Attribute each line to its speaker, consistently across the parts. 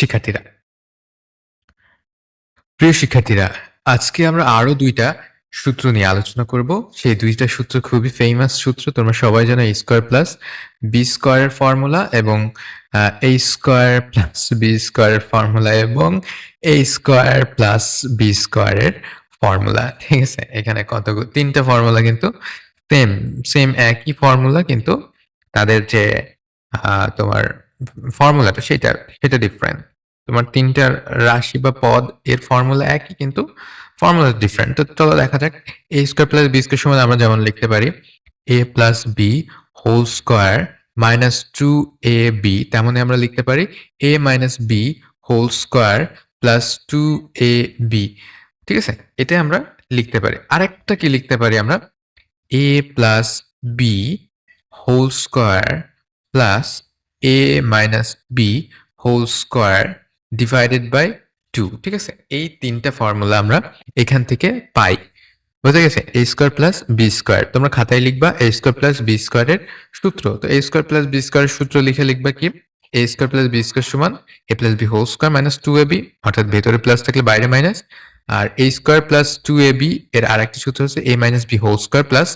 Speaker 1: শিক্ষার্থীরা প্রিয় শিক্ষার্থীরা, আজকে আমরা আরো ২ টা সূত্র নিয়ে আলোচনা করব। সেই ২ টা সূত্র খুবই ফেমাস সূত্র। তোমরা সবাই জানো a square plus b square এর ফর্মুলা এবং a square plus b square এর ফর্মুলা এবং a square plus b square এর ফর্মুলা। ঠিক আছে? এখানে ৩ টা ফর্মুলা কিন্তু সেম একই ফর্মুলা, কিন্তু তাদের যে তোমার ফর্মুলাটা সেটা ডিফারেন্ট। তোমার ৩ টা রাশি বা পদ এর ফর্মুলা একই, কিন্তু ফর্মুলা ডিফারেন্ট। তো চলো দেখা যাক। a square plus b square সমান আমরা যেমন লিখতে পারি a plus b whole square minus 2ab, তেমনই আমরা লিখতে পারি a minus b whole square plus 2ab। ঠিক আছে? এটাই আমরা লিখতে পারি। আরেকটা কি লিখতে পারি আমরা? a plus b whole square plus a minus b whole square divided by 2। ঠিক আছে? এই ৩ টা ফর্মুলা আমরা এখান থেকে পাই। বোঝা গেছে? a square plus b square. তোমরা খাতায় লিখবা a square plus b square এর সূত্র। তো a square plus b square এর সূত্র লিখে লিখবা কি? a square plus b square সমান a plus b whole square minus 2ab, অর্থাৎ ভেতরে প্লাস থাকলে বাইরে মাইনাস। আর a স্কয়ার প্লাস 2ab এর আরেকটি সূত্র হচ্ছে a minus b whole square plus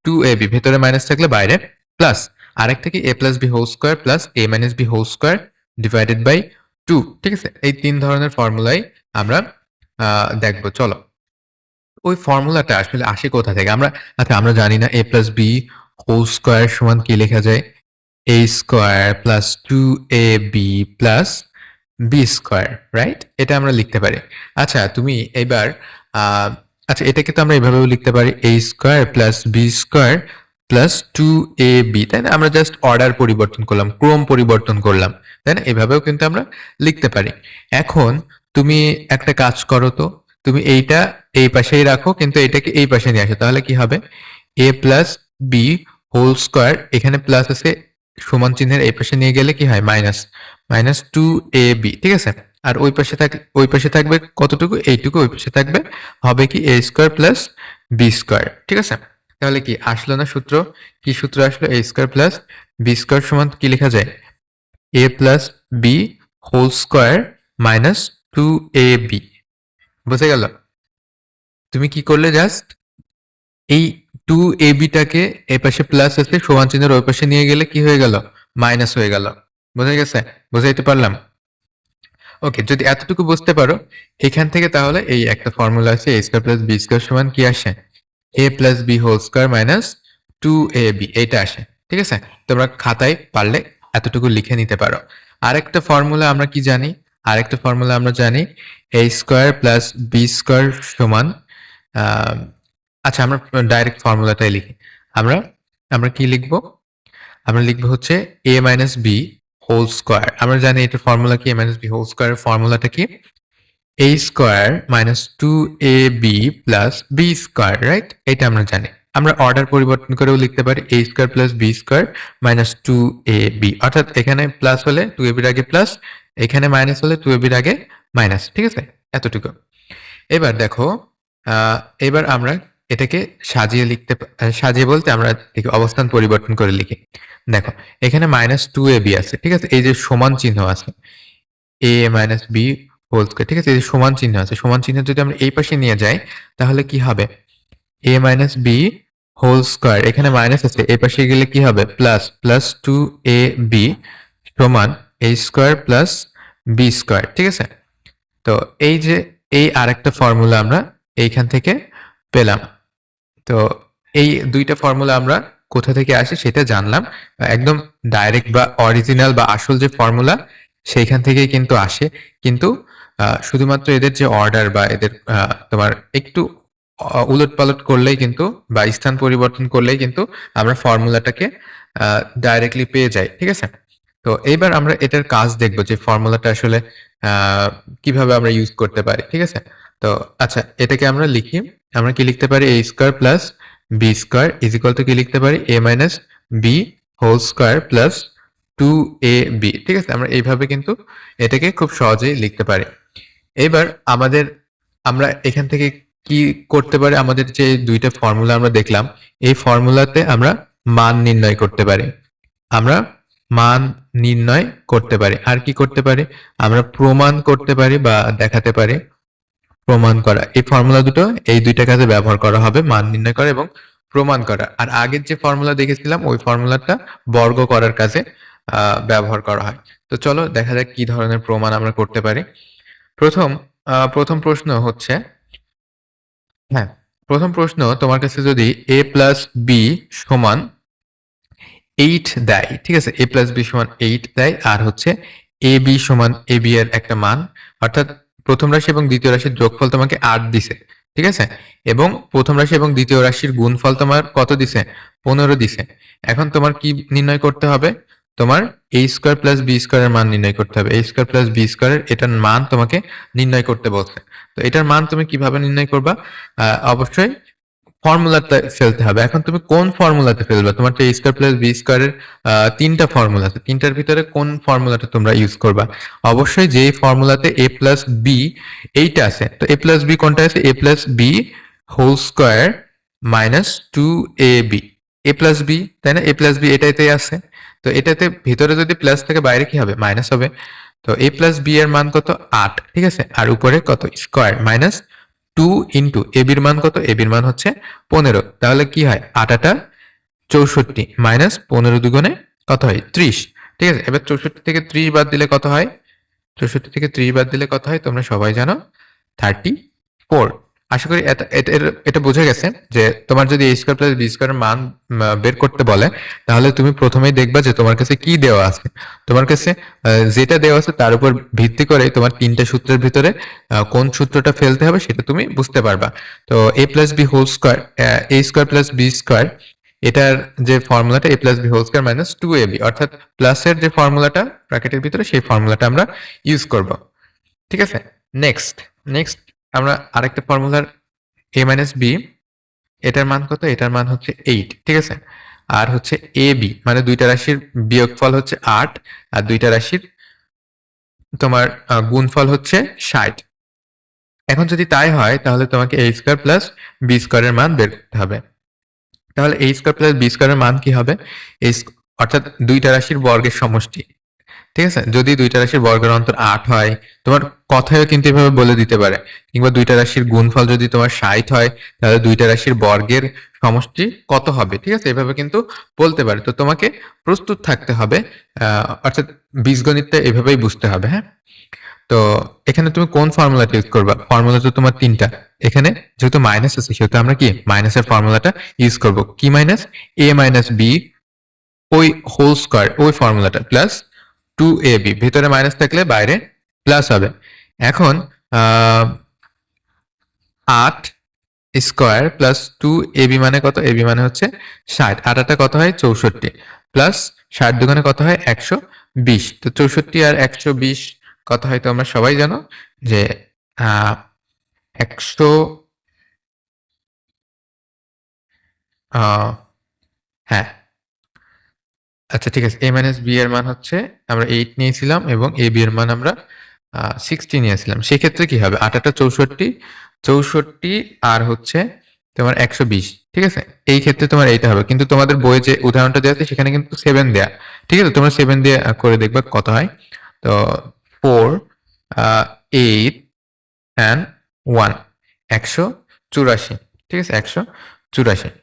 Speaker 1: 2ab, ভেতরে মাইনাস থাকলে বাইরে প্লাস। আরেকটা কি a plus b whole square plus a minus b whole square divided by 2। ঠিক আছে? এই ৩ ধরনের ফর্মুলাই আমরা দেখবো। চলো। ওই ফর্মুলাটা আসলে আসে কোথা থেকে? আমরা জানি না a plus b whole square সমান কি লেখা যায়? a square plus 2ab plus b square, right? এটা আমরা লিখতে পারি। আচ্ছা, তুমি এবার আচ্ছা, এটাকে তো আমরা এভাবেও লিখতে পারি a square plus b square plus 2ab, তাই না? আমরা জাস্ট অর্ডার পরিবর্তন করলাম, ক্রম পরিবর্তন করলাম, তাই না? এভাবেও কিন্তু আমরা লিখতে পারি। এখন তুমি একটা কাজ করো তো, তুমি এইটা এই পাশেই রাখো, কিন্তু এটাকে এই পাশে নিয়ে আসো। তাহলে কি হবে? a plus b whole square, এখানে প্লাস আছে, সমান চিহ্নের এই পাশে নিয়ে গেলে কি হয়? মাইনাস। Minus 2ab। ঠিক আছে? আর ওই পাশে থাকবে কতটুকু? এইটুকু ওই পাশে থাকবে। হবে কি? a square plus b square. ঠিক আছে? তাহলে কি আসলো না সূত্র? কি সূত্র আসলো? a square plus b square সমান কি লেখা যায়? a plus b whole square minus 2ab। বুঝে গেল? তুমি কি করলে? জাস্ট এই 2ab টাকে এপাশে প্লাস আছে, সমান চিহ্নের ওই পাশে নিয়ে গেলে কি হয়ে গেল? মাইনাস হয়ে গেল। বোঝা গেছে? বুঝাইতে পারলাম? ওকে, যদি এতটুকু বুঝতে পারো, এখান থেকে তাহলে এই একটা ফর্মুলা আছে a square plus b square সমান কি আসে? a plus b whole square minus 2ab, এইটা আসে। ঠিক আছে? তোমরা খাতায় পারলে এতটুকু লিখে নিতে পারো। আরেকটা ফর্মুলা আমরা কি জানি? আরেকটা ফর্মুলা আমরা জানি a square plus b square সমান আচ্ছা, আমরা ডাইরেক্ট ফর্মুলাটাই লিখি। আমরা আমরা কি লিখবো? আমরা লিখবো হচ্ছে a minus b whole square. আমরা জানি এটার ফর্মুলা কি? a মাইনাস b হোল স্কয়ারের ফর্মুলাটা কি? a square minus 2ab plus b square, right? এটা আমরা জানি। আমরা অর্ডার পরিবর্তন করেও লিখতে পারি a square plus b square minus 2ab, অর্থাৎ এখানে প্লাস হলে 2ab এর আগে প্লাস, এখানে মাইনাস হলে 2ab এর আগে মাইনাস। ঠিক আছে? এতটুকু। এবার দেখো, এবার আমরা এটাকে সাজিয়ে সাজিয়ে বলতে আমরা অবস্থান পরিবর্তন করে লিখি। দেখো, এখানে মাইনাস 2ab আছে। ঠিক আছে? এই যে সমান চিহ্ন আছে, a minus b whole square. ঠিক আছে? এই যে সমান চিহ্ন আছে, সমান চিহ্ন যদি আমরা এই পাশে নিয়ে যাই, তাহলে কি হবে? a minus b whole square, এখানে মাইনাস আছে, এই পাশে গেলে কি হবে? প্লাস, প্লাস 2ab সমান a square plus b square. ঠিক আছে? তো এই যে এই আরেকটা ফর্মুলা আমরা এইখান থেকে পেলাম। তো এই ২ টা ফর্মুলা আমরা কোথা থেকে আসে সেটা জানলাম। একদম ডাইরেক্ট বা অরিজিনাল বা আসল যে ফর্মুলা, সেইখান থেকেই কিন্তু আসে। কিন্তু শুধুমাত্র এদের যে অর্ডার বা এদের তোমার একটু উলটপালট করলেই কিন্তু, বা স্থান পরিবর্তন করলেই কিন্তু আমরা ফর্মুলাটাকে ডাইরেক্টলি পেয়ে যাই। ঠিক আছে? তো এইবার আমরা এটার কাজ দেখব যে ফর্মুলাটা আসলে কিভাবে আমরা ইউজ করতে পারি। ঠিক আছে? তো আচ্ছা, এটাকে আমরা লিখি। আমরা কি লিখতে পারি? a square plus b square is equal to কি লিখতে পারি? a minus b whole square plus 2ab। ঠিক আছে? আমরা এইভাবে কিন্তু এটাকে খুব সহজেই লিখতে পারি। এবার আমরা এখান থেকে কি করতে পারি? আমাদের যে ২ টা ফর্মুলা আমরা দেখলাম, এই ফর্মুলাতে আমরা মান নির্ণয় করতে পারি। আমরা মান নির্ণয় করতে পারি। আর কি করতে পারি? আমরা প্রমাণ করতে পারি বা দেখাতে পারি। প্রমাণ করা। এই ফর্মুলা দুটো এই ২ টা কাজে ব্যবহার করা হবে। মান নির্ণয় করা এবং প্রমাণ করা। আর আগের যে ফর্মুলা দেখেছিলাম ওই ফর্মুলাটা বর্গ করার কাজে ব্যবহার করা হয়। তো চলো দেখা যাক কি ধরনের প্রমাণ আমরা করতে পারি। প্রথম প্রশ্ন হচ্ছে, হ্যাঁ, প্রথম প্রশ্ন তোমার কাছে যদি a প্লাস b সমান 8 দেয়, ঠিক আছে? a প্লাস b সমান 8 দেয় আর হচ্ছে ab সমান ab এর একটা মান, অর্থাৎ প্রথম রাশি এবং দ্বিতীয় রাশির যোগফল তোমাকে 8 দিছে, ঠিক আছে? এবং প্রথম রাশি এবং দ্বিতীয় রাশির গুণফল তোমার কত দিছে? 15 দিছে। এখন তোমার কি নির্ণয় করতে হবে? তোমার a স্কয়ার প্লাস b স্কয়ারের মান নির্ণয় করতে হবে। a স্কয়ার প্লাস b স্কয়ারের এটার মান তোমাকে নির্ণয় করতে বলছে। তো এটার মান তুমি কিভাবে নির্ণয় করবা? অবশ্যই ফর্মুলাতে ফেলতে হবে। এখন তুমি কোন ফর্মুলাতে ফেলবা? তোমার তো a স্কয়ার প্লাস b স্কয়ারের ৩ টা ফর্মুলা আছে। ৩ টার ভিতরে কোন ফর্মুলাটা তোমরা ইউজ করবা? অবশ্যই যে ফর্মুলাতে a প্লাস b এইটা আছে। তো a প্লাস b কোনটা আছে? a plus b whole square minus 2ab। a plus b, তাই না? a প্লাস b এটাতেই আছে। তো এটাতে ভিতরে যদি প্লাস থাকে বাইরে কি হবে? মাইনাস হবে। তো a প্লাস b এর মান কত? ৮, ঠিক আছে? আর উপরে কত? স্কয়ার মাইনাস 2 ইন্টু এবির মান কত? এবির মান হচ্ছে 15। তাহলে কি হয়? ৮ ৮ ৬৪ মাইনাস 15 দুগুণে কত হয়? ৩০, ঠিক আছে? এবার ৬৪ থেকে ৩০ বাদ দিলে কত হয়? ৬৪ থেকে ৩০ বাদ দিলে কত হয়? তোমরা সবাই জানো, 34। আশা করি এটা বোঝা গেছে যে তোমার যদি a স্কয়ার প্লাস b স্কয়ারের মান বের করতে বলে তাহলে তুমি প্রথমেই দেখবা যে তোমার কাছে কি দেওয়া আছে। তোমার কাছে যেটা দেওয়া আছে তার উপর ভিত্তি করে তোমার ৩ টা সূত্রের ভিতরে কোন সূত্রটা ফেলতে হবে সেটা তুমি বুঝতে পারবা। তো a plus b whole square, a square plus b square, এটার যে ফর্মুলাটা a plus b whole square minus 2ab, অর্থাৎ প্লাসের যে ফর্মুলাটা ব্র্যাকেটের ভিতরে সেই ফর্মুলাটা আমরা ইউজ করব। ঠিক আছে? নেক্সট আমরা আরেকটা ফর্মুলার a মাইনাস b, এটার মান কত? এটার মান হচ্ছে 8, ঠিক আছে? আর হচ্ছে ab মানে দুইটা রাশির বিয়োগফল হচ্ছে 8 আর দুইটা রাশির তোমার গুণফল হচ্ছে 60। এখন যদি তাই হয় তাহলে তোমাকে a স্কয়ার প্লাস b স্কয়ারের মান বের করতে হবে। তাহলে a স্কয়ার প্লাস b স্কয়ারের মান কি হবে? অর্থাৎ দুইটা রাশির বর্গের সমষ্টি। ঠিক আছে? যদি দুইটা রাশির বর্গের অন্তর ৮ হয়, তোমার কথায়ও কিন্তু এভাবে বলে দিতে পারে। কিংবা দুইটা রাশির গুণফল যদি তোমার ৬০ হয়, তাহলে দুইটা রাশির বর্গের সমষ্টি কত হবে? ঠিক আছে? এভাবে কিন্তু বলতে পারে। তো তোমাকে প্রস্তুত থাকতে হবে। অর্থাৎ বীজগণিতটা এভাবেই বুঝতে হবে, হ্যাঁ? তো এখানে তুমি কোন ফর্মুলাটা ইউজ করবা? ফর্মুলা তো তোমার ৩ টা। এখানে যেহেতু মাইনাস আছে সেহেতু আমরা কি মাইনাসের ফর্মুলাটা ইউজ করব। কি মাইনাস? a মাইনাস b ওই হোল স্কয়ার ওই ফর্মুলাটা প্লাস 2ab, ভিতরে মাইনাস থাকলে বাইরে প্লাস হবে। এখন 8 স্কয়ার প্লাস 2ab মানে কত? ab মানে হচ্ছে 60। ৮ ৮ কত হয়? 64 প্লাস 60 দুগুণে কত হয়? 120। তো 64 আর 120 কত হয় তোমরা সবাই জানো যে 100, হ্যাঁ, আচ্ছা ঠিক আছে। a মাইনাস b এর মান হচ্ছে আমরা 8 নিয়েছিলাম এবং ab এর মান আমরা 60 নিয়েছিলাম। সেক্ষেত্রে কি হবে? ৮ ৮ 64, 64 আর হচ্ছে তোমার 120, ঠিক আছে? এই ক্ষেত্রে তোমার এইটা হবে। কিন্তু তোমাদের বইয়ে যে উদাহরণটা দেওয়া আছে সেখানে কিন্তু 7 দেয়া। ঠিক আছে? তোমরা 7 দিয়ে করে দেখবা কত হয়। তো 4, 8 and 1, 184, ঠিক আছে? 184।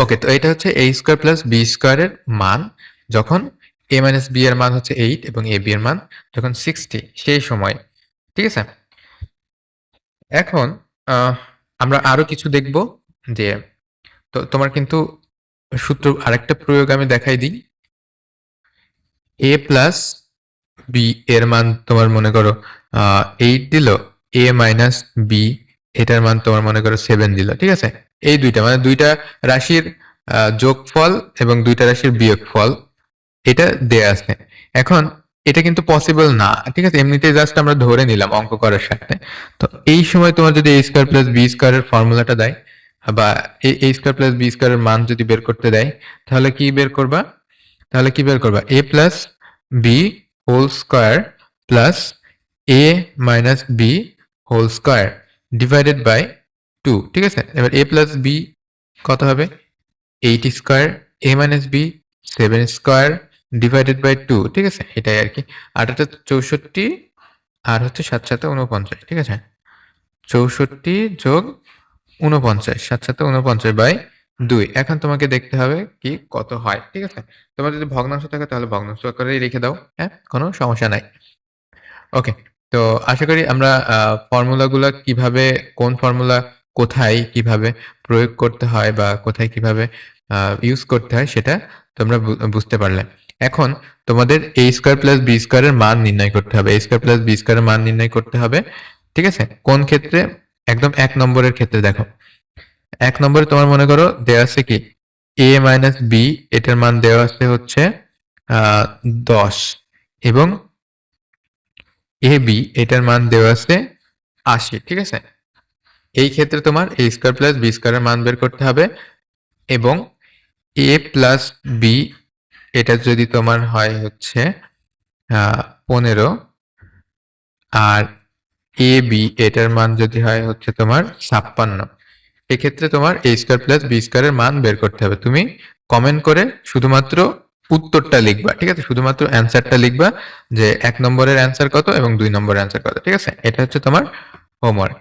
Speaker 1: ওকে, তো এটা হচ্ছে a স্কয়ার প্লাস b স্কয়ারের মান যখন a মাইনাস b এর মান হচ্ছে 8 এবং ab এর মান যখন 60 সেই সময়, ঠিক আছে? এখন আমরা আরো কিছু দেখব যে তোমার কিন্তু সূত্র আরেকটা প্রয়োগ আমি দেখাই দিই। a প্লাস b এর মান তোমার মনে করো 8 দিল, a মাইনাস b এটার মান তোমার মনে করো 7 দিল, ঠিক আছে? এই দুইটা মানে দুইটা রাশির যোগফল এবং দুইটা রাশির বিয়োগফল এটা দেয়া আছে। এখন এটা কিন্তু পসিবল না, ঠিক আছে? এমনিতেই জাস্ট আমরা ধরে নিলাম অঙ্ক করার সাথে। তো এই সময় তোমার যদি a স্কয়ার প্লাস b স্কয়ারের ফর্মুলাটা দেয় বা a স্কয়ার প্লাস b স্কয়ারের মান যদি বের করতে দেয় তাহলে কি বের করবা? a plus b whole square plus a minus b whole square divided by 2, ঠিক আছে? এবার a প্লাস b কত হবে? 8 square, a minus b 7 square divided by 2, ঠিক আছে? এটাই আরকি। ৮ ৮ ৬৪ আর হচ্ছে ৭ ৭ ৪৯, ঠিক আছে? ৬৪ যোগ ৪৯, ৭ ৭ ৪৯ বাই ২। এখন তোমাকে দেখতে হবে কি কত হয়, ঠিক আছে? তোমার যদি ভগ্নাংশ থাকে তাহলে ভগ্নাংশ আকারেই রেখে দাও, হ্যাঁ? কোনো সমস্যা নাই। ওকে। তো আশা করি আমরা ফর্মুলাগুলা কিভাবে, কোন ফর্মুলা কোথায় কিভাবে প্রয়োগ করতে হয় বা কোথায় কিভাবে ইউজ করতে হয় সেটা তোমরা বুঝতে পারলে। এখন তোমাদের a স্কয়ার প্লাস b স্কয়ারের মান নির্ণয় করতে হবে। a স্কয়ার প্লাস b স্কয়ারের মান নির্ণয় করতে হবে। ঠিক আছে? কোন ক্ষেত্রে? একদম ১ নম্বরের ক্ষেত্রে দেখো। ১ নম্বরে তোমার মনে করো দেয়া আছে কি a মাইনাস b, এটার মান দেওয়া আছে হচ্ছে ১০ এবং ab এটার মান দেওয়া আছে ৮০, ঠিক আছে? এই ক্ষেত্রে তোমার a স্কয়ার প্লাস b স্কয়ারের মান বের করতে হবে এবং a প্লাস b এটা যদি তোমার হয় হচ্ছে ১৫ আর ab এটার মান যদি হয় হচ্ছে তোমার ৫৬, এক্ষেত্রে তোমার a স্কয়ার প্লাস b স্কয়ারের মান বের করতে হবে। তুমি কমেন্ট করে শুধুমাত্র উত্তরটা লিখবা, ঠিক আছে? শুধুমাত্র অ্যান্সারটা লিখবা যে ১ নম্বরের অ্যান্সার কত এবং ২ নম্বরের অ্যান্সার কত, ঠিক আছে? এটা হচ্ছে তোমার হোমওয়ার্ক।